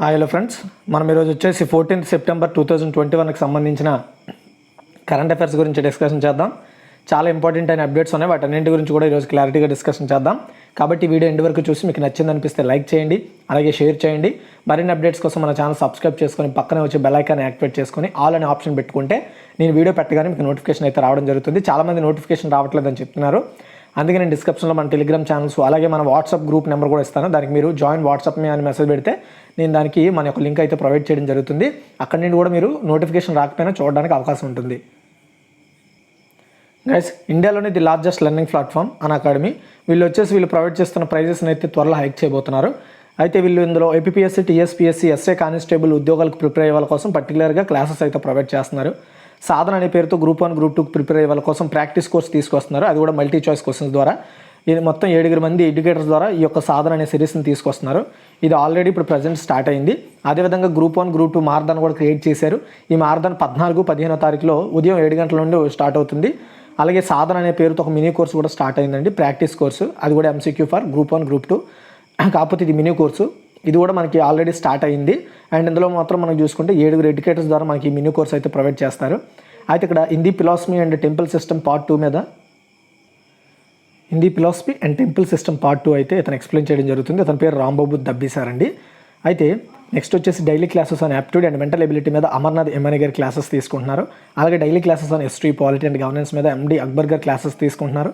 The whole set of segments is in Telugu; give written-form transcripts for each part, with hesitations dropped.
హలో ఫ్రెండ్స్, మనం ఈరోజు వచ్చేసి 14th సెప్టెంబర్ 2021కి సంబంధించిన కరెంట్ అఫైర్స్ గురించి డిస్కషన్ చేద్దాం. చాలా ఇంపార్టెంట్ అయిన అప్డేట్స్ ఉన్నాయి, వాటన్నింటి గురించి కూడా ఈరోజు క్లారిటీగా డిస్కషన్ చేద్దాం. కాబట్టి వీడియో ఎండ్ వరకు చూసి మీకు నచ్చింది అనిపిస్తే లైక్ చేయండి, అలాగే షేర్ చేయండి. మరిన్ని అప్డేట్స్ కోసం మన ఛానల్ సబ్స్క్రైబ్ చేసుకొని పక్కనే వచ్చే బెల్ ఐకాన్ యాక్టివేట్ చేసుకొని ఆల్ అనే ఆప్షన్ పెట్టుకుంటే నేను వీడియో పెట్టగానే మీకు నోటిఫికేషన్ అయితే రావడం జరుగుతుంది. చాలామంది నోటిఫికేషన్ రావట్లేదని చెప్తున్నారు. అందుకే నేను డిస్క్రిప్షన్లో మన టెలిగ్రామ్ ఛానల్స్ అలాగే మన వాట్సాప్ గ్రూప్ నెంబర్ కూడా ఇస్తాను. దానికి మీరు జాయిన్ వాట్సాప్ మీ అని మెసేజ్ పెడితే నేను దానికి మన యొక్క లింక్ అయితే ప్రొవైడ్ చేయడం జరుగుతుంది. అక్కడి నుండి కూడా మీరు నోటిఫికేషన్ రాకపోయినా చూడడానికి అవకాశం ఉంటుంది. గైస్, ఇండియాలోని the largest learning platform Unacademy. వీళ్ళు ప్రొవైడ్ చేస్తున్న ప్రైజెస్ని అయితే త్వరలో హైక్ చేయబోతున్నారు. అయితే వీళ్ళు ఇందులో ఏపీఎస్సీ, టీఎస్పీఎస్సీ, ఎస్ఏ కానిస్టేబుల్ ఉద్యోగాలకు ప్రిపేర్ అయ్యే వాళ్ళ కోసం పర్టికులర్గా క్లాసెస్ అయితే ప్రొవైడ్ చేస్తున్నారు. సాధన అనే పేరుతో గ్రూప్ 1, గ్రూప్ 2 ప్రిపేర్ అయ్యే వాళ్ళ కోసం ప్రాక్టీస్ కోర్స్ తీసుకొస్తున్నారు. అది కూడా మల్టీ చాయిస్ క్వశ్చన్స్ ద్వారా. ఇది మొత్తం 7 మంది ఎడ్యుకేటర్స్ ద్వారా ఈ యొక్క సాధన అనే సిరీస్ని తీసుకొస్తున్నారు. ఇది ఆల్రెడీ ఇప్పుడు ప్రజెంట్ స్టార్ట్ అయింది. అదేవిధంగా గ్రూప్ 1, గ్రూప్ 2 మారథాన్ కూడా క్రియేట్ చేశారు. ఈ మారథాన్ 14, 15వ తారీఖులో ఉదయం 7 గంటల నుండి స్టార్ట్ అవుతుంది. అలాగే సాధన అనే పేరుతో ఒక మినీ కోర్సు కూడా స్టార్ట్ అయిందండి, ప్రాక్టీస్ కోర్సు. అది కూడా MCQ ఫర్ గ్రూప్ 1, గ్రూప్ 2. కాకపోతే ఇది మినీ కోర్సు. ఇది కూడా మనకి ఆల్రెడీ స్టార్ట్ అయింది. అండ్ ఇందులో మాత్రం మనం చూసుకుంటే 7 ఎడ్యుకేటర్స్ ద్వారా మనకి మినీ కోర్స్ అయితే ప్రొవైడ్ చేస్తారు. అయితే ఇక్కడ Hindi philosophy and temple system part 2 మీద అయితే ఇతను ఎక్స్ప్లెయిన్ చేయడం జరుగుతుంది. అతని పేరు రాంబాబు దబ్బి సార్ అండి. అయితే నెక్స్ట్ వచ్చేసి daily classes on aptitude and mental ability మీద అమర్నాథ్ ఎంఎన్ఏ గారి క్లాసెస్ తీసుకుంటున్నారు. అలాగే daily classes on history, polity and governance మీద MD అక్బర్ గారి క్లాసెస్ తీసుకుంటున్నారు.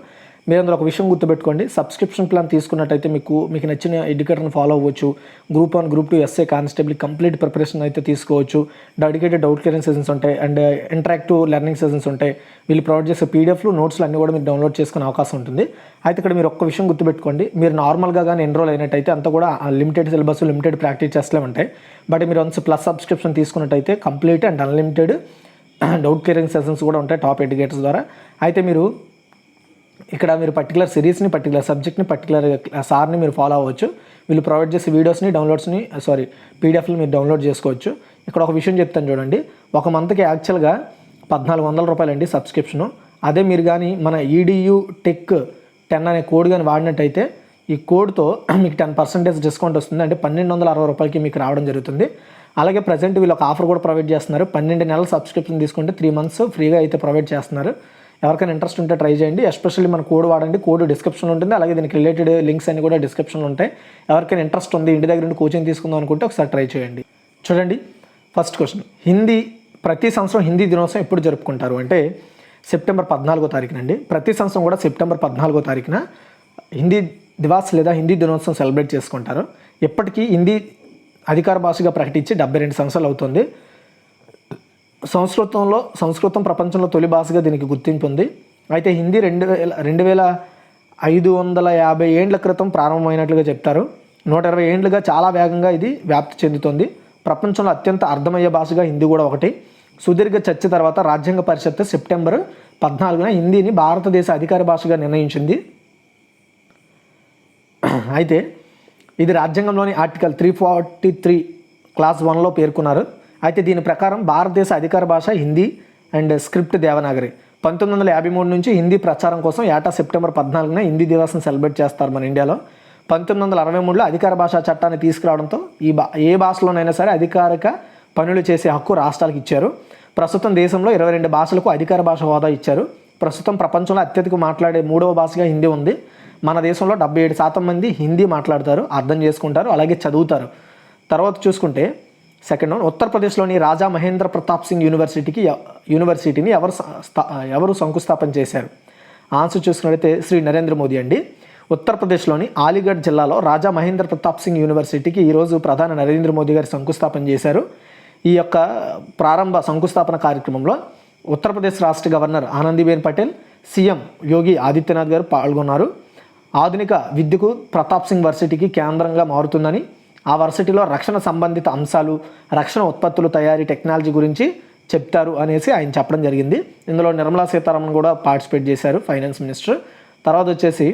మీరు అందులో ఒక విషయం గుర్తుపెట్టుకోండి, సబ్స్క్రిప్షన్ ప్లాన్ తీసుకున్నట్టయితే మీకు నచ్చిన ఎడ్యుకేటర్ని ఫాలో అవ్వచ్చు. Group 1, group 2 SA constable complete preparation అయితే తీసుకోవచ్చు. డెడికేటెడ్ డౌట్ క్లియరింగ్ సెషన్స్ ఉంటాయి అండ్ ఇంటరాక్టివ్ లెర్నింగ్ సెషన్స్ ఉంటాయి. వీళ్ళు ప్రొవైడ్ చేసే పీడిఎఫ్లు, నోట్స్లు అన్నీ కూడా మీరు డౌన్లోడ్ చేసుకునే అవకాశం ఉంటుంది. అయితే ఇక్కడ మీరు ఒక్క విషయం గుర్తుపెట్టుకోండి, మీరు నార్మల్గా కానీ ఎన్రోల్ అయినట్టయితే అంతా కూడా లిమిటెడ్ సిలబస్, లిమిటెడ్ ప్రాక్టీస్ టెస్ట్లే ఉంటాయి. బట్ మీరు వన్స్ ప్లస్ సబ్స్క్రిప్షన్ తీసుకున్నట్టయితే complete and unlimited doubt clearing sessions కూడా ఉంటాయి టాప్ ఎడ్యుకేటర్స్ ద్వారా. అయితే మీరు ఇక్కడ మీరు పర్టికులర్ సిరీస్ని, పర్టికులర్ సబ్జెక్ట్ని, పర్టికులర్ సార్ని మీరు ఫాలో అవ్వచ్చు. వీళ్ళు ప్రొవైడ్ చేసే వీడియోస్ని పీడిఎఫ్లు మీరు డౌన్లోడ్ చేసుకోవచ్చు. ఇక్కడ ఒక విషయం చెప్తాను చూడండి, ఒక మంత్కి యాక్చువల్గా 1400 రూపాయలండి సబ్స్క్రిప్షను. అదే మీరు కానీ మన EDU Tech 10 అనే కోడ్ కానీ వాడినట్టయితే ఈ కోడ్తో మీకు 10% డిస్కౌంట్ వస్తుంది. అంటే 1260 రూపాయలకి మీకు రావడం జరుగుతుంది. అలాగే ప్రజెంట్ వీళ్ళు ఒక ఆఫర్ కూడా ప్రొవైడ్ చేస్తున్నారు. 12 నెలల సబ్స్క్రిప్షన్ తీసుకుంటే 3 months ఫ్రీగా అయితే ప్రొవైడ్ చేస్తున్నారు. ఎవరికైనా ఇంట్రెస్ట్ ఉంటే ట్రై చేయండి. ఎస్పెషల్లీ మన కోడ్ వాడండి, కోడ్ డిస్క్రిప్షన్లో ఉంటుంది. అలాగే దీనికి రిలేటెడ్ లింక్స్ అన్ని కూడా డిస్క్రిప్షన్లో ఉంటాయి. ఎవరికైనా ఇంట్రెస్ట్ ఉంది, ఇంటి దగ్గర నుండి కోచింగ్ తీసుకుందాం అనుకుంటే ఒకసారి ట్రై చేయండి. చూడండి, ఫస్ట్ క్వశ్చన్, ప్రతి సంవత్సరం హిందీ దినోత్సవం ఎప్పుడు జరుపుకుంటారు అంటే సెప్టెంబర్ 14వ తారీఖునండి. ప్రతి సంవత్సరం కూడా సెప్టెంబర్ 14వ తారీఖున హిందీ దివాస్ లేదా హిందీ దినోత్సవం సెలబ్రేట్ చేసుకుంటారు. ఎప్పటికీ హిందీ అధికార భాషగా ప్రకటించి 72 సంవత్సరాలు అవుతుంది. సంస్కృతం ప్రపంచంలో తొలి భాషగా దీనికి గుర్తింపు ఉంది. అయితే హిందీ 2550 ఏండ్ల క్రితం ప్రారంభమైనట్లుగా చెప్తారు. 120 ఏండ్లుగా చాలా వేగంగా ఇది వ్యాప్తి చెందుతుంది. ప్రపంచంలో అత్యంత అర్థమయ్యే భాషగా హిందీ కూడా ఒకటి. సుదీర్ఘ చర్చ తర్వాత రాజ్యాంగ పరిషత్ సెప్టెంబర్ 14న హిందీని భారతదేశ అధికార భాషగా నిర్ణయించింది. అయితే ఇది రాజ్యాంగంలోని ఆర్టికల్ 343 క్లాస్ 1లో పేర్కొన్నారు. అయితే దీని ప్రకారం భారతదేశ అధికార భాష హిందీ అండ్ స్క్రిప్ట్ దేవనాగరి. 1953 నుంచి హిందీ ప్రచారం కోసం ఏటా సెప్టెంబర్ 14న హిందీ దివాస్ని సెలబ్రేట్ చేస్తారు మన ఇండియాలో. 1963లో అధికార భాషా చట్టాన్ని తీసుకురావడంతో ఏ భాషలోనైనా సరే అధికారిక పనులు చేసే హక్కు రాష్ట్రాలకు ఇచ్చారు. ప్రస్తుతం దేశంలో 22 భాషలకు అధికార భాష హోదా ఇచ్చారు. ప్రస్తుతం ప్రపంచంలో అత్యధిక మాట్లాడే 3వ భాషగా హిందీ ఉంది. మన దేశంలో 77% మంది హిందీ మాట్లాడతారు, అర్థం చేసుకుంటారు, అలాగే చదువుతారు. తర్వాత చూసుకుంటే సెకండ్ వన్, ఉత్తరప్రదేశ్లోని రాజా మహేంద్ర ప్రతాప్ సింగ్ యూనివర్సిటీని ఎవరు శంకుస్థాపన చేశారు? ఆన్సర్ చూసుకున్నట్లయితే శ్రీ నరేంద్ర మోదీ అండి. ఉత్తరప్రదేశ్లోని అలీగఢ్ జిల్లాలో రాజా మహేంద్ర ప్రతాప్ సింగ్ యూనివర్సిటీకి ఈరోజు ప్రధాని నరేంద్ర మోదీ గారు శంకుస్థాపన చేశారు. ఈ యొక్క ప్రారంభ శంకుస్థాపన కార్యక్రమంలో ఉత్తరప్రదేశ్ రాష్ట్ర గవర్నర్ ఆనందీబెన్ పటేల్, సీఎం యోగి ఆదిత్యనాథ్ గారు పాల్గొన్నారు. ఆధునిక విద్యకు ప్రతాప్ సింగ్ వర్సిటీకి కేంద్రంగా మారుతుందని, ఆ వర్సిటీలో రక్షణ సంబంధిత అంశాలు, రక్షణ ఉత్పత్తులు తయారీ టెక్నాలజీ గురించి చెప్తారు అనేసి ఆయన చెప్పడం జరిగింది. ఇందులో నిర్మలా సీతారామన్ కూడా పార్టిసిపేట్ చేశారు, ఫైనాన్స్ మినిస్టర్. తర్వాత వచ్చేసి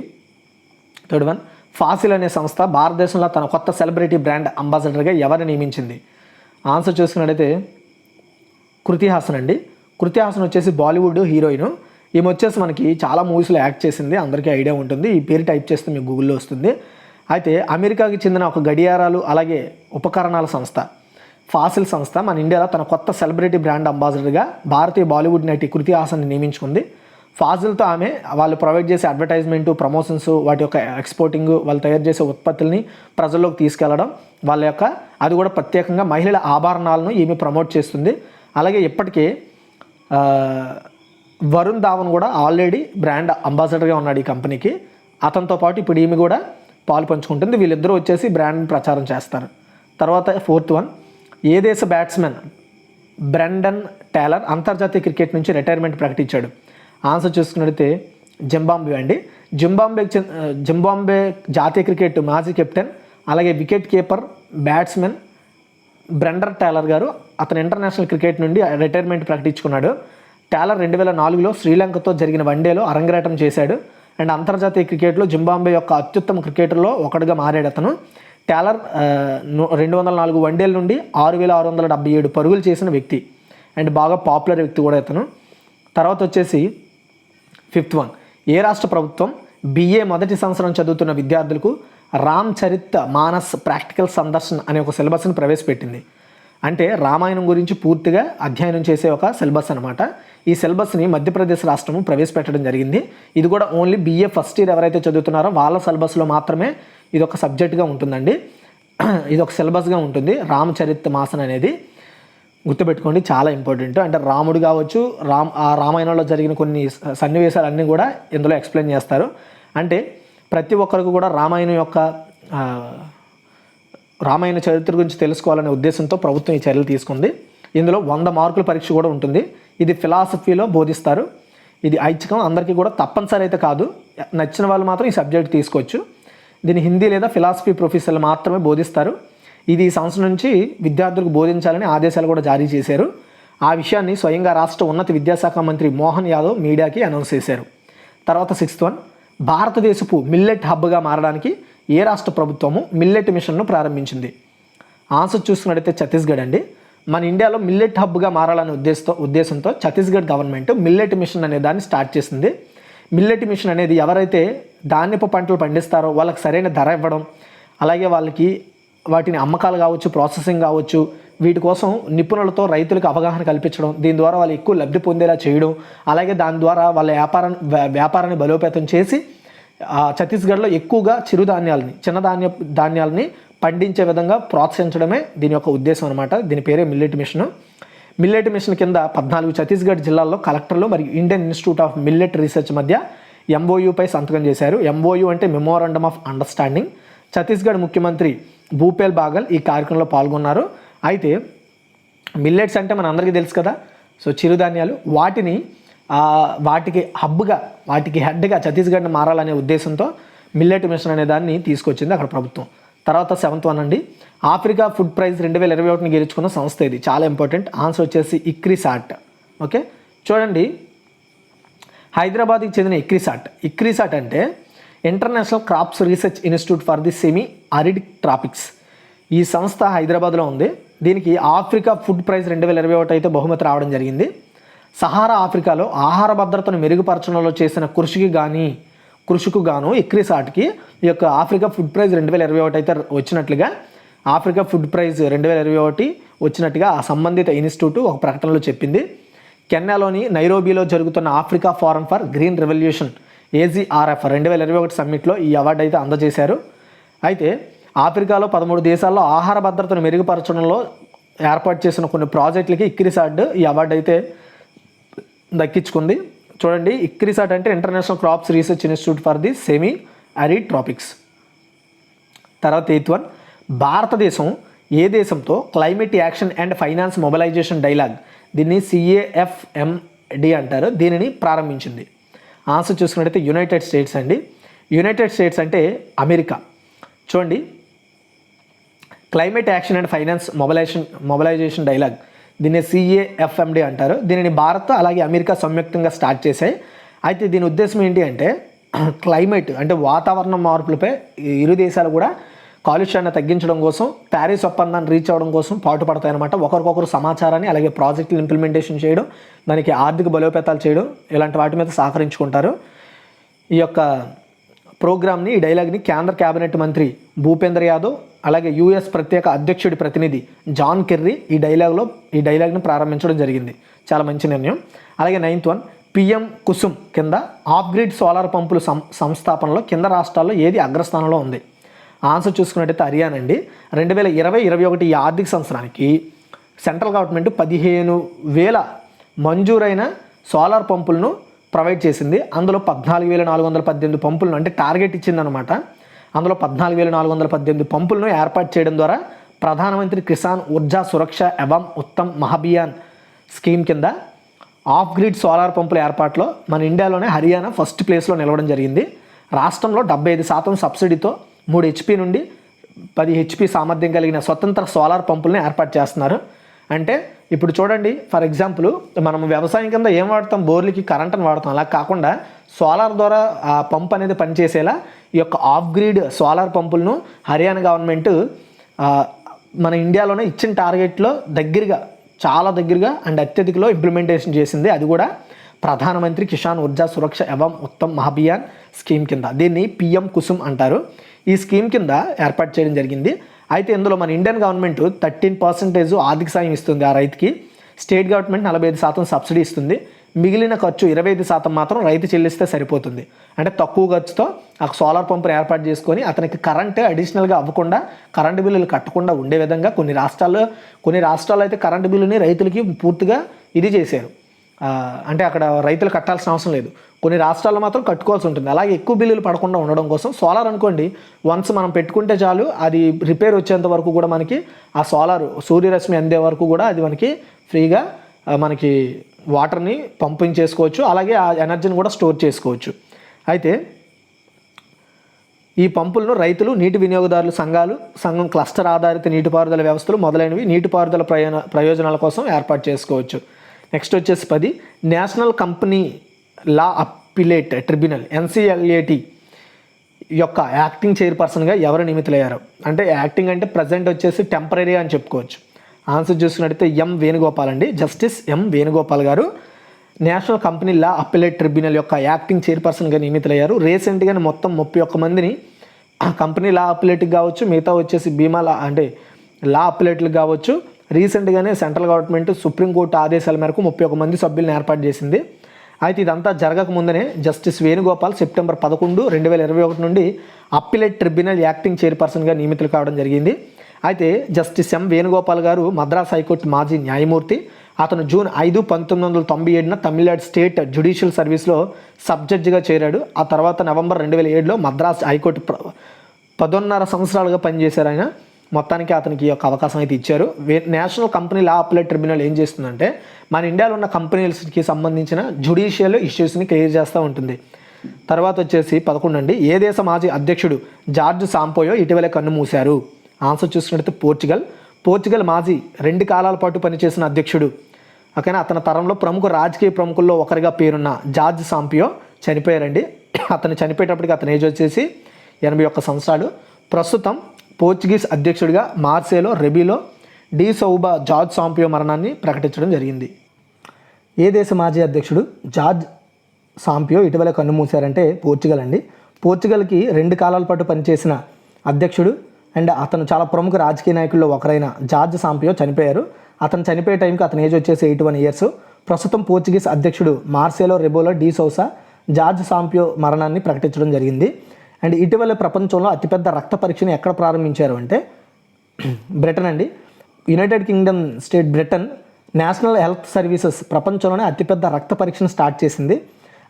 థర్డ్ వన్, ఫాసిల్ అనే సంస్థ భారతదేశంలో తన కొత్త సెలబ్రిటీ బ్రాండ్ అంబాసిడర్గా ఎవరిని నియమించింది? ఆన్సర్ చూసుకున్నట్టయితే కృతి హాసన్ అండి. కృతి హాసన్ వచ్చేసి బాలీవుడ్ హీరోయిన్. ఈమె వచ్చేసి మనకి చాలా మూవీస్లో యాక్ట్ చేసింది, అందరికీ ఐడియా ఉంటుంది. ఈ పేరు టైప్ చేస్తే మీకు గూగుల్లో వస్తుంది. అయితే అమెరికాకి చెందిన ఒక గడియారాలు అలాగే ఉపకరణాల సంస్థ ఫాసిల్ సంస్థ మన ఇండియాలో తన కొత్త సెలబ్రిటీ బ్రాండ్ అంబాసిడర్గా భారతీయ బాలీవుడ్ నటి కృతి హాసన్ని నియమించుకుంది. ఫాజిల్తో ఆమె వాళ్ళు ప్రొవైడ్ చేసే అడ్వర్టైజ్మెంటు, ప్రమోషన్స్, వాటి యొక్క ఎక్స్పోర్టింగ్, వాళ్ళు తయారు చేసే ఉత్పత్తుల్ని ప్రజల్లోకి తీసుకెళ్లడం, వాళ్ళ యొక్క అది కూడా ప్రత్యేకంగా మహిళల ఆభరణాలను ఈమె ప్రమోట్ చేస్తుంది. అలాగే ఇప్పటికే వరుణ్ ధావన్ కూడా ఆల్రెడీ బ్రాండ్ అంబాసిడర్గా ఉన్నాడు ఈ కంపెనీకి. అతనితో పాటు ఇప్పుడు ఈమె కూడా పాలు పంచుకుంటుంది. వీళ్ళిద్దరూ వచ్చేసి బ్రాండ్ ప్రచారం చేస్తారు. తర్వాత 4th వన్, ఏ దేశ బ్యాట్స్మెన్ బ్రెండన్ టేలర్ అంతర్జాతీయ క్రికెట్ నుంచి రిటైర్మెంట్ ప్రకటించాడు? ఆన్సర్ చూసుకున్నట్లయితే జింబాబ్వే అండి. జింబాబ్వే జాతీయ క్రికెట్ మాజీ కెప్టెన్ అలాగే wicket keeper batsmen Brendon Taylor garu అతను ఇంటర్నేషనల్ క్రికెట్ నుండి రిటైర్మెంట్ ప్రకటించుకున్నాడు. టేలర్ 2004లో శ్రీలంకతో జరిగిన వన్డేలో అరంగేట్రం చేశాడు. అండ్ అంతర్జాతీయ క్రికెట్లో జింబాబ్వే యొక్క అత్యుత్తమ క్రికెటర్లో ఒకటిగా మారాడు అతను. టేలర్ 204 వన్డేల నుండి 6,677 పరుగులు చేసిన వ్యక్తి అండ్ బాగా పాపులర్ వ్యక్తి కూడా ఇతను. తర్వాత వచ్చేసి 5th వన్, ఏ రాష్ట్ర ప్రభుత్వం BA మొదటి సంవత్సరం చదువుతున్న విద్యార్థులకు రామ్ చరిత్ మానస్ ప్రాక్టికల్ సందర్శన్ అనే ఒక సిలబస్ని ప్రవేశపెట్టింది? అంటే రామాయణం గురించి పూర్తిగా అధ్యయనం చేసే ఒక సిలబస్ అనమాట. ఈ సిలబస్ని మధ్యప్రదేశ్ రాష్ట్రము ప్రవేశపెట్టడం జరిగింది. ఇది కూడా ఓన్లీ BA ఫస్ట్ ఇయర్ ఎవరైతే చదువుతున్నారో వాళ్ళ సిలబస్లో మాత్రమే ఇది ఒక సబ్జెక్ట్గా ఉంటుందండి. ఇది ఒక సిలబస్గా ఉంటుంది. రామచరిత్ మాసన్ అనేది గుర్తుపెట్టుకోండి, చాలా ఇంపార్టెంట్. అంటే రాముడు కావచ్చు, రామాయణంలో జరిగిన కొన్ని సన్నివేశాలన్నీ కూడా ఇందులో ఎక్స్ప్లెయిన్ చేస్తారు. అంటే ప్రతి ఒక్కరికి కూడా రామాయణ చరిత్ర గురించి తెలుసుకోవాలనే ఉద్దేశంతో ప్రభుత్వం ఈ చర్యలు తీసుకుంది. ఇందులో 100 మార్కుల పరీక్ష కూడా ఉంటుంది. ఇది ఫిలాసఫీలో బోధిస్తారు. ఇది ఐచ్ఛికం, అందరికీ కూడా తప్పనిసరి అయితే కాదు. నచ్చిన వాళ్ళు మాత్రం ఈ సబ్జెక్ట్ తీసుకోవచ్చు. దీన్ని హిందీ లేదా ఫిలాసఫీ ప్రొఫెసర్లు మాత్రమే బోధిస్తారు. ఇది ఈ సంవత్సరం నుంచి విద్యార్థులకు బోధించాలని ఆదేశాలు కూడా జారీ చేశారు. ఆ విషయాన్ని స్వయంగా రాష్ట్ర ఉన్నత విద్యాశాఖ మంత్రి మోహన్ యాదవ్ మీడియాకి అనౌన్స్ చేశారు. తర్వాత 6th వన్, భారతదేశపు మిల్లెట్ హబ్గా మారడానికి ఏ రాష్ట్ర ప్రభుత్వము మిల్లెట్ మిషన్ను ప్రారంభించింది? ఆన్సర్ చూసుకున్నట్టయితే ఛత్తీస్గఢ్ అండి. మన ఇండియాలో మిల్లెట్ హబ్గా మారాలనే ఉద్దేశంతో ఛత్తీస్గఢ్ గవర్నమెంట్ మిల్లెట్ మిషన్ అనే దాన్ని స్టార్ట్ చేసింది. మిల్లెట్ మిషన్ అనేది ఎవరైతే ధాన్యపు పంటలు పండిస్తారో వాళ్ళకి సరైన ధర ఇవ్వడం, అలాగే వాళ్ళకి వాటిని అమ్మకాలు కావచ్చు, ప్రాసెసింగ్ కావచ్చు, వీటి కోసం నిపుణులతో రైతులకు అవగాహన కల్పించడం, దీని ద్వారా వాళ్ళు ఎక్కువ లబ్ధి పొందేలా చేయడం, అలాగే దాని ద్వారా వాళ్ళ వ్యాపారాన్ని బలోపేతం చేసి ఛత్తీస్గఢ్లో ఎక్కువగా చిన్న ధాన్యాలని పండించే విధంగా ప్రోత్సహించడమే దీని యొక్క ఉద్దేశం అనమాట. దీని పేరే మిల్లెట్ మిషన్. మిల్లెట్ మిషన్ కింద 14 ఛత్తీస్గఢ్ జిల్లాల్లో కలెక్టర్లు మరియు Indian institute of millet research మధ్య MOUపై సంతకం చేశారు. MOU అంటే మెమోరాండమ్ ఆఫ్ అండర్స్టాండింగ్. ఛత్తీస్గఢ్ ముఖ్యమంత్రి భూపేల్ బాగల్ ఈ కార్యక్రమంలో పాల్గొన్నారు. అయితే మిల్లెట్స్ అంటే మన అందరికీ తెలుసు కదా, సో చిరుధాన్యాలు, వాటికి హెడ్గా ఛత్తీస్గఢ్ని మారాలనే ఉద్దేశంతో మిల్లెట్ మిషన్ అనే దాన్ని తీసుకొచ్చింది అక్కడ ప్రభుత్వం. తర్వాత 7th వన్ అండి, ఆఫ్రికా ఫుడ్ ప్రైజ్ 2021ని గెలుచుకున్న సంస్థ ఇది. చాలా ఇంపార్టెంట్. ఆన్సర్ వచ్చేసి ఇక్రిసాట్. ఓకే, చూడండి, హైదరాబాద్కి చెందిన ఇక్రిసాట్ అంటే international crops research institute for the semi arid tropics. ఈ సంస్థ హైదరాబాద్లో ఉంది. దీనికి ఆఫ్రికా ఫుడ్ ప్రైజ్ 2021 అయితే బహుమతి రావడం జరిగింది. సహారా ఆఫ్రికాలో ఆహార భద్రతను మెరుగుపరచడంలో చేసిన కృషికు గాను ఇక్రిసాట్కి ఈ యొక్క ఆఫ్రికా ఫుడ్ ప్రైజ్ 2021 అయితే వచ్చినట్లుగా, ఆఫ్రికా ఫుడ్ ప్రైజ్ 2021 వచ్చినట్టుగా ఆ సంబంధిత ఇన్స్టిట్యూట్ ఒక ప్రకటనలో చెప్పింది. కెన్యాలోని నైరోబీలో జరుగుతున్న Africa forum for green revolution AGRF 2021 సమ్మిట్లో ఈ అవార్డు అయితే అందజేశారు. అయితే ఆఫ్రికాలో 13 దేశాల్లో ఆహార భద్రతను మెరుగుపరచడంలో ఏర్పాటు చేసిన కొన్ని ప్రాజెక్టులకి ఇక్రిసాట్ ఈ అవార్డు అయితే దక్కించుకుంది. చూడండి, ఇక్రిసాట్ అంటే international crops research institute for the semi arid tropics. తర్వాత 8th వన్, భారతదేశం ఏ దేశంతో climate action and finance mobilisation dialogue, దీన్ని CAFMD అంటారు, దీనిని ప్రారంభించింది? ఆన్సర్ చూసుకున్నట్టయితే యునైటెడ్ స్టేట్స్ అండి. యునైటెడ్ స్టేట్స్ అంటే అమెరికా. చూడండి, climate action and finance mobilisation dialogue, దీన్ని CAFMD అంటారు. దీనిని భారత్ అలాగే అమెరికా సంయుక్తంగా స్టార్ట్ చేశాయి. అయితే దీని ఉద్దేశం ఏంటి అంటే క్లైమేట్ అంటే వాతావరణ మార్పులపై ఇరు దేశాలు కూడా కాలుష్యాన్ని తగ్గించడం కోసం, ప్యారిస్ ఒప్పందాన్ని రీచ్ అవ్వడం కోసం పాటుపడతాయన్నమాట. ఒకరికొకరు సమాచారాన్ని అలాగే ప్రాజెక్టులు ఇంప్లిమెంటేషన్ చేయడం, దానికి ఆర్థిక బలోపేతాలు చేయడం, ఇలాంటి వాటి మీద సహకరించుకుంటారు. ఈ యొక్క ప్రోగ్రామ్ని, ఈ డైలాగ్ని కేంద్ర కేబినెట్ మంత్రి భూపేంద్ర యాదవ్ అలాగే యుఎస్ ప్రత్యేక అధ్యక్షుడి ప్రతినిధి జాన్ కెర్రీ ఈ డైలాగ్ని ప్రారంభించడం జరిగింది. చాలా మంచి నిర్ణయం. అలాగే 9th వన్, పిఎం కుసుమ్ కింద ఆఫ్ గ్రిడ్ సోలార్ పంపులు సంస్థాపనలో కింద రాష్ట్రాల్లో ఏది అగ్రస్థానంలో ఉంది? ఆన్సర్ చూసుకున్నట్టయితే హర్యానా అండి. 2020-21 ఈ ఆర్థిక సంవత్సరానికి సెంట్రల్ గవర్నమెంట్ 15,000 మంజూరైన సోలార్ పంపులను ప్రొవైడ్ చేసింది. అందులో 14,418 పంపులను అంటే టార్గెట్ ఇచ్చిందనమాట. అందులో 14,418 పంపులను ఏర్పాటు చేయడం ద్వారా ప్రధానమంత్రి కిసాన్ ఊర్జా సురక్ష ఎవమ్ ఉత్తమ్ మహాభియాన్ స్కీమ్ కింద ఆఫ్ గ్రిడ్ సోలార్ పంపుల ఏర్పాటులో మన ఇండియాలోనే హర్యానా ఫస్ట్ ప్లేస్లో నిలవడం జరిగింది. రాష్ట్రంలో 75% సబ్సిడీతో 3 HP నుండి 10 HP సామర్థ్యం కలిగిన స్వతంత్ర సోలార్ పంపులను ఏర్పాటు చేస్తున్నారు. అంటే ఇప్పుడు చూడండి, ఫర్ ఎగ్జాంపుల్ మనం వ్యవసాయం కింద ఏం వాడతాం, బోర్లకి కరెంట్ని వాడతాం. అలా కాకుండా సోలార్ ద్వారా ఆ పంప్ అనేది పనిచేసేలా ఈ యొక్క ఆఫ్ గ్రిడ్ సోలార్ పంపులను హర్యానా గవర్నమెంట్ మన ఇండియాలోనే ఇచ్చిన టార్గెట్లో చాలా దగ్గరగా అండ్ అత్యధికలో ఇంప్లిమెంటేషన్ చేసింది. అది కూడా ప్రధానమంత్రి కిసాన్ ఊర్జా సురక్ష ఎవమ్ ఉత్తమ్ మహాభియాన్ స్కీమ్ కింద. దీన్ని పిఎం కుసుమ్ అంటారు. ఈ స్కీమ్ కింద ఏర్పాటు చేయడం జరిగింది. అయితే ఇందులో మన ఇండియన్ గవర్నమెంట్ 13% ఆర్థిక సాయం ఇస్తుంది ఆ రైతుకి. స్టేట్ గవర్నమెంట్ 45% సబ్సిడీ ఇస్తుంది. మిగిలిన ఖర్చు 25% మాత్రం రైతు చెల్లిస్తే సరిపోతుంది. అంటే తక్కువ ఖర్చుతో ఆ సోలార్ పంపును ఏర్పాటు చేసుకొని అతనికి కరెంట్ అడిషనల్గా అవ్వకుండా, కరెంటు బిల్లులు కట్టకుండా ఉండే విధంగా కొన్ని రాష్ట్రాల్లో అయితే కరెంటు బిల్లుని రైతులకి పూర్తిగా ఇది చేశారు. అంటే అక్కడ రైతులు కట్టాల్సిన అవసరం లేదు. కొన్ని రాష్ట్రాల్లో మాత్రం కట్టుకోవాల్సి ఉంటుంది. అలాగే ఎక్కువ బిల్లులు పడకుండా ఉండడం కోసం సోలార్ అనుకోండి, వన్స్ మనం పెట్టుకుంటే చాలు, అది రిపేర్ వచ్చేంత వరకు కూడా మనకి ఆ సోలార్ సూర్యరశ్మి అందే వరకు కూడా అది మనకి ఫ్రీగా మనకి వాటర్ని పంపింగ్ చేసుకోవచ్చు. అలాగే ఆ ఎనర్జీని కూడా స్టోర్ చేసుకోవచ్చు. అయితే ఈ పంపులను రైతులు, నీటి వినియోగదారుల సంఘం క్లస్టర్ ఆధారిత నీటిపారుదల వ్యవస్థలు మొదలైనవి నీటిపారుదల ప్రయోజనాల కోసం ఏర్పాటు చేసుకోవచ్చు. నెక్స్ట్ వచ్చేసి 10, నేషనల్ కంపెనీ లా అప్పీలేట్ ట్రిబ్యునల్ NCLAT యొక్క యాక్టింగ్ చైర్పర్సన్గా ఎవరు నియమితులయ్యారు? అంటే యాక్టింగ్ అంటే ప్రజెంట్ వచ్చేసి టెంపరీ అని చెప్పుకోవచ్చు. ఆన్సర్ చూసుకున్నట్టయితే ఎం వేణుగోపాల్ అండి. జస్టిస్ ఎం వేణుగోపాల్ గారు నేషనల్ కంపెనీ లా అప్పీలేట్ ట్రిబ్యునల్ యొక్క యాక్టింగ్ చైర్పర్సన్గా నియమితులయ్యారు. రీసెంట్గానే మొత్తం 31 మందిని కంపెనీ లా అప్పీలేట్కి కావచ్చు, మిగతా వచ్చేసి లా అప్పీలేట్లకు కావచ్చు, రీసెంట్గానే సెంట్రల్ గవర్నమెంట్ సుప్రీంకోర్టు ఆదేశాల మేరకు 31 మంది సభ్యులను ఏర్పాటు చేసింది. అయితే ఇదంతా జరగక ముందనే జస్టిస్ వేణుగోపాల్ సెప్టెంబర్ 11, 2021 నుండి అప్పీలేట్ ట్రిబ్యునల్ యాక్టింగ్ చైర్పర్సన్గా నియమితులు కావడం జరిగింది. అయితే జస్టిస్ ఎం వేణుగోపాల్ గారు మద్రాస్ హైకోర్టు మాజీ న్యాయమూర్తి. అతను జూన్ 5, 1997 తమిళనాడు స్టేట్ జ్యుడిషియల్ సర్వీస్లో సబ్ జడ్జిగా చేరాడు. ఆ తర్వాత నవంబర్ 2007లో మద్రాస్ హైకోర్టు 10.5 సంవత్సరాలుగా పనిచేశారు ఆయన. మొత్తానికి అతనికి యొక్క అవకాశం అయితే ఇచ్చారు. నేషనల్ కంపెనీ లా అప్పీలేట్ ట్రిబ్యునల్ ఏం చేస్తుందంటే మన ఇండియాలో ఉన్న కంపెనీలకి సంబంధించిన జ్యుడిషియల్ ఇష్యూస్ని క్లియర్ చేస్తూ ఉంటుంది. తర్వాత వచ్చేసి 11 అండి. ఏ దేశ మాజీ అధ్యక్షుడు జార్జ్ సాంపోయో ఇటీవల కన్నుమూశారు? ఆన్సర్ చూసుకున్నట్టు పోర్చుగల్ మాజీ 2 కాలాల పాటు పనిచేసిన అధ్యక్షుడు. ఓకేనా, అతని తరంలో ప్రముఖ రాజకీయ ప్రముఖుల్లో ఒకరిగా పేరున్న జార్జ్ సాంపియో చనిపోయారండి. అతను చనిపోయేటప్పటికి అతని ఏజ్ వచ్చేసి 81 సంవత్సరాలు. ప్రస్తుతం పోర్చుగీస్ అధ్యక్షుడిగా మార్సెలో రెబిలో డి సౌబా జార్జ్ సాంపియో మరణాన్ని ప్రకటించడం జరిగింది. ఏ దేశ మాజీ అధ్యక్షుడు జార్జ్ సాంపియో ఇటీవల కన్నుమూశారంటే పోర్చుగల్ అండి. పోర్చుగల్కి 2 కాలాల పాటు పనిచేసిన అధ్యక్షుడు అండ్ అతను చాలా ప్రముఖ రాజకీయ నాయకుల్లో ఒకరైన జార్జ్ సాంపియో చనిపోయారు. అతను చనిపోయే టైంకి అతని ఏజ్ వచ్చేసి 81 ఇయర్స్. ప్రస్తుతం పోర్చుగీస్ అధ్యక్షుడు మార్సెలో రెబోలో డి సౌసా జార్జ్ సాంపియో మరణాన్ని ప్రకటించడం జరిగింది. అండ్ ఇటీవల ప్రపంచంలో అతిపెద్ద రక్త పరీక్షని ఎక్కడ ప్రారంభించారు అంటే బ్రిటన్ అండి. United Kingdom state Britain national health services ప్రపంచంలోనే అతిపెద్ద రక్త పరీక్షను స్టార్ట్ చేసింది.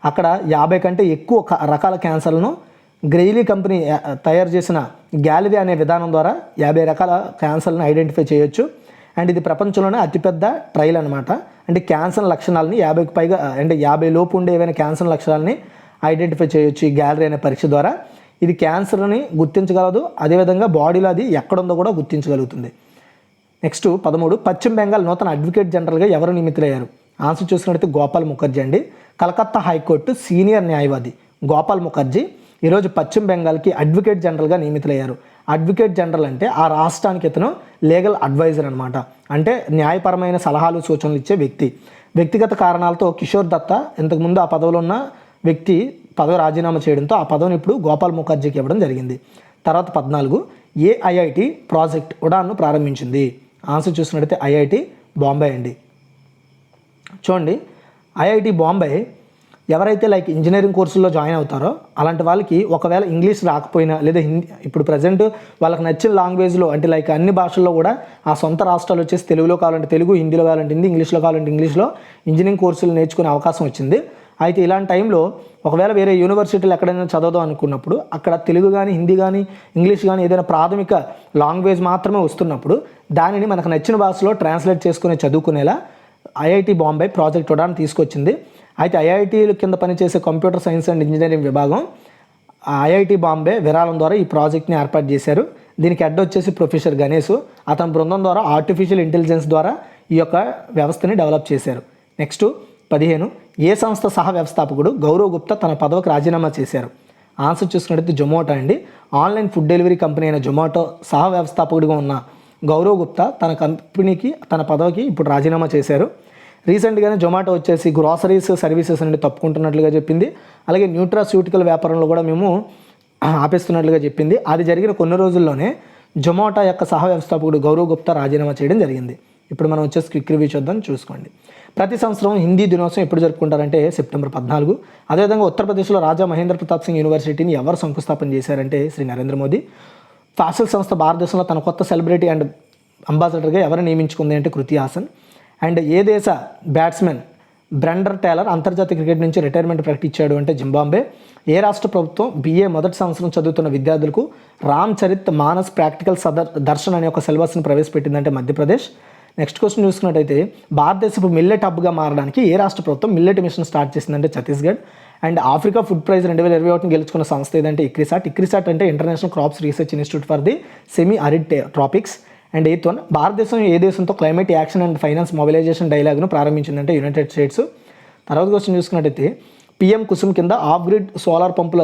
అక్కడ 50 కంటే ఎక్కువ రకాల క్యాన్సర్లను గ్రెయిలీ కంపెనీ తయారు చేసిన గ్యాలరీ అనే విధానం ద్వారా 50 రకాల క్యాన్సర్లను ఐడెంటిఫై చేయొచ్చు. అండ్ ఇది ప్రపంచంలోనే అతిపెద్ద ట్రయల్ అనమాట. అంటే క్యాన్సర్ లక్షణాలని 50కి పైగా అంటే 50 లోపు ఉండే ఏవైనా క్యాన్సర్ లక్షణాలని ఐడెంటిఫై చేయొచ్చు ఈ గ్యాలరీ అనే పరీక్ష ద్వారా. ఇది క్యాన్సర్ని గుర్తించగలదు, అదేవిధంగా బాడీలో అది ఎక్కడుందో కూడా గుర్తించగలుగుతుంది. నెక్స్ట్ 13, పశ్చిమ బెంగాల్ నూతన అడ్వకేట్ జనరల్గా ఎవరు నియమితులయ్యారు? ఆన్సర్ చూసుకున్నట్టు గోపాల్ ముఖర్జీ అండి. కలకత్తా హైకోర్టు సీనియర్ న్యాయవాది గోపాల్ ముఖర్జీ ఈరోజు పశ్చిమ బెంగాల్కి అడ్వకేట్ జనరల్గా నియమితులయ్యారు. అడ్వకేట్ జనరల్ అంటే ఆ రాష్ట్రానికి ఇతను లీగల్ అడ్వైజర్ అనమాట. అంటే న్యాయపరమైన సలహాలు సూచనలు ఇచ్చే వ్యక్తి. వ్యక్తిగత కారణాలతో కిషోర్ దత్తా ఇంతకుముందు ఆ పదవిలో ఉన్న వ్యక్తి పదవి రాజీనామా చేయడంతో ఆ పదవిని ఇప్పుడు గోపాల్ ముఖర్జీకి ఇవ్వడం జరిగింది. తర్వాత 14 ఏ ఐఐటి ప్రాజెక్ట్ ఉడాన్ను ప్రారంభించింది? ఆన్సర్ చూసినట్టయితే ఐఐటి బాంబే అండి. చూడండి, ఐఐటి బాంబే ఎవరైతే లైక్ ఇంజనీరింగ్ కోర్సుల్లో జాయిన్ అవుతారో అలాంటి వాళ్ళకి ఒకవేళ ఇంగ్లీష్ రాకపోయినా లేదా హిందీ, ఇప్పుడు ప్రజెంట్ వాళ్ళకి నచ్చిన లాంగ్వేజ్లో అంటే లైక్ అన్ని భాషల్లో కూడా ఆ సొంత రాష్ట్రాలు వచ్చేసి తెలుగులో కావాలంటే తెలుగు, హిందీలో కావాలంటే హిందీ, ఇంగ్లీష్లో కావాలంటే ఇంగ్లీష్లో ఇంజనీరింగ్ కోర్సులు నేర్చుకునే అవకాశం వచ్చింది. అయితే ఇలాంటి టైంలో ఒకవేళ వేరే యూనివర్సిటీలు ఎక్కడైనా చదవదాం అనుకున్నప్పుడు అక్కడ తెలుగు కానీ, హిందీ కానీ, ఇంగ్లీష్ కానీ ఏదైనా ప్రాథమిక లాంగ్వేజ్ మాత్రమే వస్తున్నప్పుడు దానిని మనకు నచ్చిన భాషలో ట్రాన్స్లేట్ చేసుకుని చదువుకునేలా ఐఐటి బాంబే ప్రాజెక్ట్ ఉడాన్ తీసుకొచ్చింది. అయితే ఐఐటీల కింద పనిచేసే కంప్యూటర్ సైన్స్ అండ్ ఇంజనీరింగ్ విభాగం ఐఐటి బాంబే విరాళం ద్వారా ఈ ప్రాజెక్ట్ని ఏర్పాటు చేశారు. దీనికి హెడ్ వచ్చేసి ప్రొఫెసర్ గణేష్. అతని బృందం ద్వారా ఆర్టిఫిషియల్ ఇంటెలిజెన్స్ ద్వారా ఈ యొక్క వ్యవస్థని డెవలప్ చేశారు. నెక్స్ట్ 15 ఏ సంస్థ సహ వ్యవస్థాపకుడు గౌరవ్ గుప్తా తన పదవికి రాజీనామా చేశారు? ఆన్సర్ చూసుకున్నట్టయితే జొమాటో అండి. ఆన్లైన్ ఫుడ్ డెలివరీ కంపెనీ అయిన జొమాటో సహ వ్యవస్థాపకుడిగా ఉన్న గౌరవ్ గుప్తా తన కంపెనీకి తన పదవికి ఇప్పుడు రాజీనామా చేశారు. రీసెంట్గానే జొమాటో వచ్చేసి గ్రాసరీస్ సర్వీసెస్ నుండి తప్పుకుంటున్నట్లుగా చెప్పింది. అలాగే న్యూట్రాస్యూటికల్ వ్యాపారంలో కూడా మేము ఆపేస్తున్నట్లుగా చెప్పింది. అది జరిగిన కొన్ని రోజుల్లోనే జొమాటో యొక్క సహ వ్యవస్థాపకుడు గౌరవ్ గుప్తా రాజీనామా చేయడం జరిగింది. ఇప్పుడు మనం వచ్చేసి క్విక్ రివ్యూ చూద్దాం, చూసుకోండి. ప్రతి సంవత్సరం హిందీ దినోత్సవం ఎప్పుడు జరుపుకుంటారంటే సెప్టెంబర్ 14. అదేవిధంగా ఉత్తరప్రదేశ్లో రాజా మహేంద్ర ప్రతాప్ సింగ్ యూనివర్సిటీని ఎవరు శంకుస్థాపన చేశారంటే శ్రీ నరేంద్ర మోదీ. ఫాసిల్ సంస్థ భారతదేశంలో తన కొత్త సెలబ్రిటీ అండ్ అంబాసిడర్గా ఎవరు నియమించుకుంది అంటే కృతి హాసన్. అండ్ ఏ దేశ బ్యాట్స్మెన్ బ్రెండర్ టేలర్ అంతర్జాతీయ క్రికెట్ నుంచి రిటైర్మెంట్ ప్రకటించాడు అంటే జింబాబ్వే. ఏ రాష్ట్ర ప్రభుత్వం BA మొదటి సంవత్సరం చదువుతున్న విద్యార్థులకు రామ్ చరిత్ మానస్ ప్రాక్టికల్ దర్శన్ అనే ఒక సిలబస్ని ప్రవేశపెట్టిందంటే మధ్యప్రదేశ్. నెక్స్ట్ క్వశ్చన్ చూసుకున్నట్టయితే భారతదేశపు మిల్లెట్ హబ్గా మారడానికి ఏ రాష్ట్ర ప్రభుత్వం మిల్లెట్ మిషన్ స్టార్ట్ చేసిందంటే Chhattisgarh. And Africa food prize 2021 గెలుచుకున్న సంస్థ ఏదంటే ఇక్రిసాట్ అంటే international crops research institute for the semi arid tropics. And 8th భారతదేశం ఏ దేశంతో climate action and finance mobilisation డైలాగ్ను ప్రారంభించిందంటే యునైటెడ్ స్టేట్స్. తర్వాత క్వశ్చన్ చూసుకున్నట్టయితే PM కుసుమ్ కింద ఆఫ్ గ్రిడ్ సోలార్ పంపుల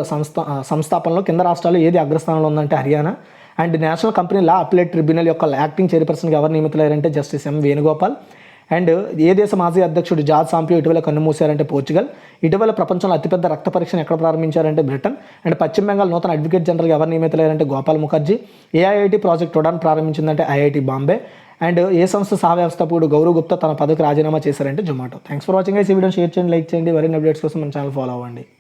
సంస్థాపనలో కింద రాష్ట్రాల్లో ఏది అగ్రస్థానంలో ఉందంటే Haryana. And national company law appellate tribunal యొక్క యాక్టింగ్ చైర్పర్సన్గా ఎవరు నియమితులయ్యారంటే జస్టిస్ M వేణుగోపాల్. అండ్ ఏ దేశ మాజీ అధ్యక్షుడు జార్జ్ సాంపియో ఇటీవల కన్నుమూశారంటే పోర్చుగల్. ఇటీవల ప్రపంచంలో అతిపెద్ద రక్త పరీక్షను ఎక్కడ ప్రారంభించారంటే బ్రిటన్. అండ్ పశ్చిమ బెంగాల్ నూతన అడ్వకేట్ జనరల్గా ఎవరు నియమితులయ్యారంటే గోపాల్ ముఖర్జీ. ఏ ఐఐటి ప్రాజెక్ట్ ఉడాన్ ప్రారంభించిందంటే ఐఐటి బాంబే. అండ్ ఏ సంస్థ సహ వ్యవస్థాపకుడు గౌరవ్ గుప్తా తన పదవికి రాజీనామా చేశారంటే Zomato. Thanks for watching guys. ఈ వీడియో షేర్ చేయండి, లైక్ చేయండి. మరిన్ని అప్డేట్స్ కోసం మన ఛానల్ ఫాలో అవ్వండి.